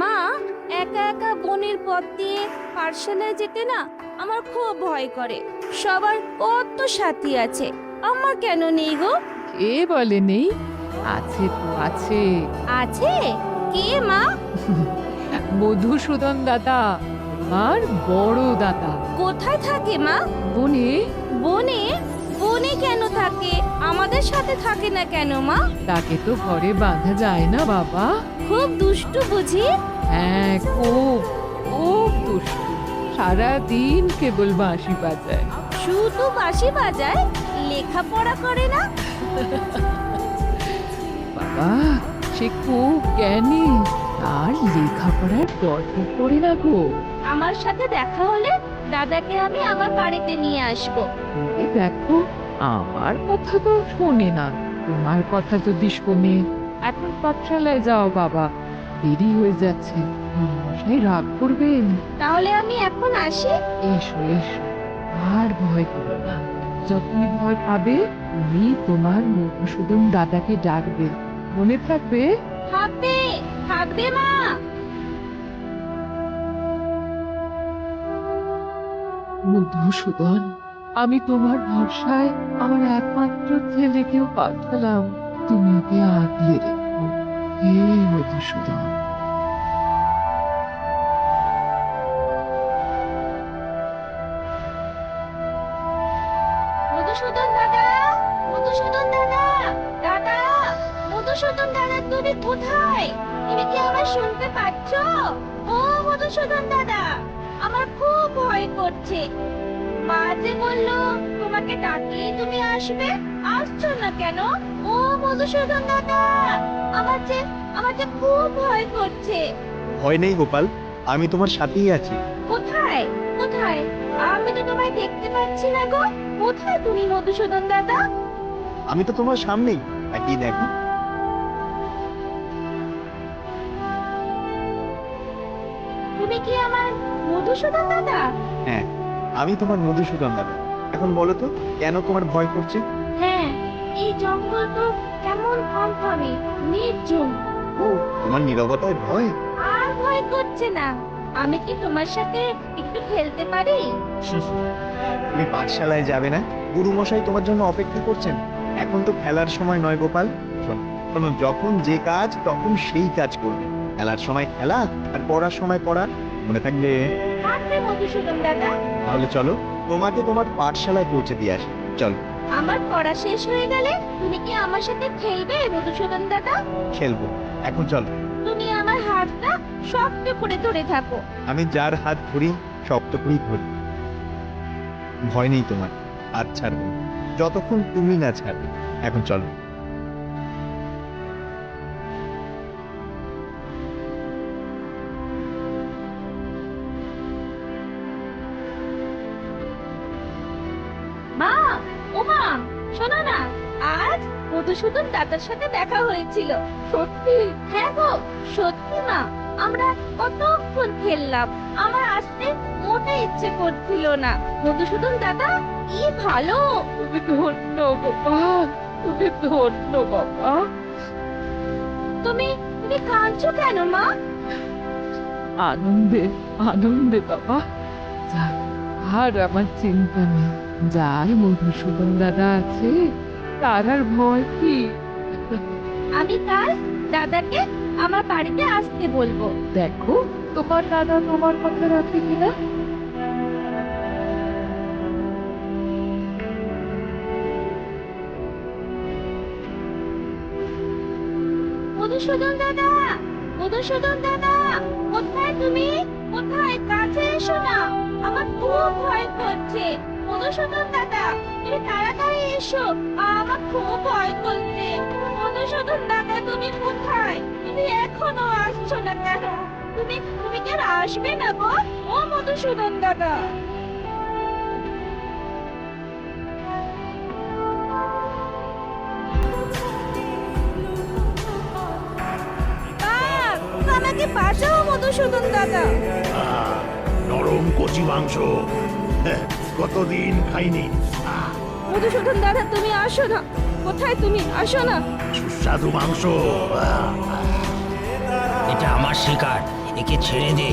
মা, একা একা বনের পথ দিয়ে পাঠশালায় যেতে না আমার খুব ভয় করে। সবার কত সাথী আছে, আমার কেন নেই গো? কে বলে নেই? আছে তো আছে। আছে? কে মা? মধুসূদন দাদা, আর বড় দাদা। কোথায় থাকে মা? বনে। বনে? বনে কেন থাকে? আমাদের সাথে থাকে না কেন মা? তাকে তো ঘরে বাঁধা যায় না বাবা। খুব দুষ্টু বুঝি? হ্যাঁ, খুব খুব দুষ্টু। সারাদিন কেবল বাঁশি বাজায়। শুধু বাঁশি বাজায়, লেখাপড়া করে না? বাবা, সে খুব জ্ঞানী, আর লেখাপড়ার দরকার পড়ে না গো। আমার সাথে দেখা হলে দাদাকে আমি আমার বাড়িতে নিয়ে আসবো। এই দেখো, আমার কথা তো শোনে না, তোমার কথা যদি শোনে। এখন পাঠশালায় যাও বাবা, দেরি হয়ে যাচ্ছে, মশাই রাগ করবেন। তাহলে আমি এখন আসি? এসো এসো, আর ভয় করো না। যখনই ভয় পাবে তুমি তোমার মধুসূদন দাদাকে ডাকবে, মনে থাকবে। থাকবে, থাকবে মা। মধুসূদন, আমি তোমার ভরসায় আমার একমাত্র ছেলেকেও পাঠালাম, তুমি ওকে আগলে রেখো। হে মধুসূদন। মধুসূদন দাদা, মধুসূদন দাদা, দাদা, মধুসূদন দাদা, তুমি কোথায়? তুমি কি আমার শুনতে পাচ্ছ? ও মধুসূদন দাদা, আমার খুব ভয় করছে। মা যে বললো তোমাকে ডাকলেই তুমি আসবে, আসছো না কেন? ও মধুসূদন দাদা, আমার যে খুব ভয় করছে। ভয় নেই গোপাল, আমি তোমার সাথেই আছি। কোথায়? কোথায়? আমি তো তোমায় দেখতে পাচ্ছি না গো। কোথায় তুমি মধুসূদন দাদা? আমি তো তোমার সামনেই, একই দেখো। তুমি কি আমার মধুসূদন দাদা? হ্যাঁ, আমি তোমার মধুসূদন দাদা। এখন বলো তো, কেন তোমার ভয় করছে? হ্যাঁ, এই জঙ্গল তো কেমন থমথমে, নির্জন। ও, তোমার নীরবতায় ভয়? আর ভয় করছে না। আমি কি তোমার সাথে একটু খেলতে পারি? তুমি পাঠশালায় যাবে না? গুরুমশাই তোমার জন্য অপেক্ষা করছেন। এখন তো খেলার সময় নয় গোপাল। শোনো, যখন যে কাজ তখন সেই কাজ করবে। খেলার সময় খেলা, আর পড়ার সময় পড়া, মনে থাকবে। থাকবে মধুসূদন দাদা। তাহলে চলো, তোমাকে তোমার পাঠশালায় পৌঁছে দিয়ে আসি। চলো। আমার পড়া শেষ হয়ে গেলে তুমি কি আমার সাথে খেলবে মধুসূদন দাদা? খেলবো, এখন চলো। তুমি আমার হাতটা শক্ত করে ধরে থাকো। আমি যার হাত ধরি শক্ত করেই ধরি। ভয় নেই তোমার, হাত ছাড়বো না, যতক্ষণ তুমি না ছাড়বে। এখন চলো। মা, ও মা, শোনো না, আজ মধুসূদন দাদার সাথে দেখা হয়েছিল। সত্যি? হ্যাঁ গো, সত্যি মা। আমরা কতক্ষণ খেললাম, আমার আসতে মোটেই ইচ্ছে করছিল না। মধুসূদন দাদা কি ভালো। তুমি ধন্য গোপাল, তুমি ধন্য বাবা। তুমি তুমি কাঁদছো কেন মা? আনন্দে আনন্দে বাবা। যাক, আর আমার চিন্তা নেই, যার মধুসূদন দাদা আছে তার আর ভয় কি। আমি কাল দাদাকে আমার বাড়িতে আসতে বলবো। দেখো তোমার দাদা তোমার কথা রাখে কিনা। মধুসূদন দাদা, মধুসূদন দাদা, কোথায় তুমি? কোথায়? কাছে এসো না, আমার খুব ভয় করছে। মধুসূদন দাদা, তুমি তাড়াতাড়ি এসো, আমার খুব ভয় করছে। মধুসূদন দাদা, তুমি কোথায়? তুমি এখনো আসছো না কেন? তুমি কি আর আসবে না গো? ও মধুসূদন দাদা। আমাকে বাঁচাও মধুসূদন দাদা। নরম কচি মাংস, কতদিন খাইনি। মধুসূদন দাদা, তুমি আসো না। কোথায় তুমি? আসো না। সুস্বাদু মাংস। এটা আমার শিকার, একে ছেড়ে দে।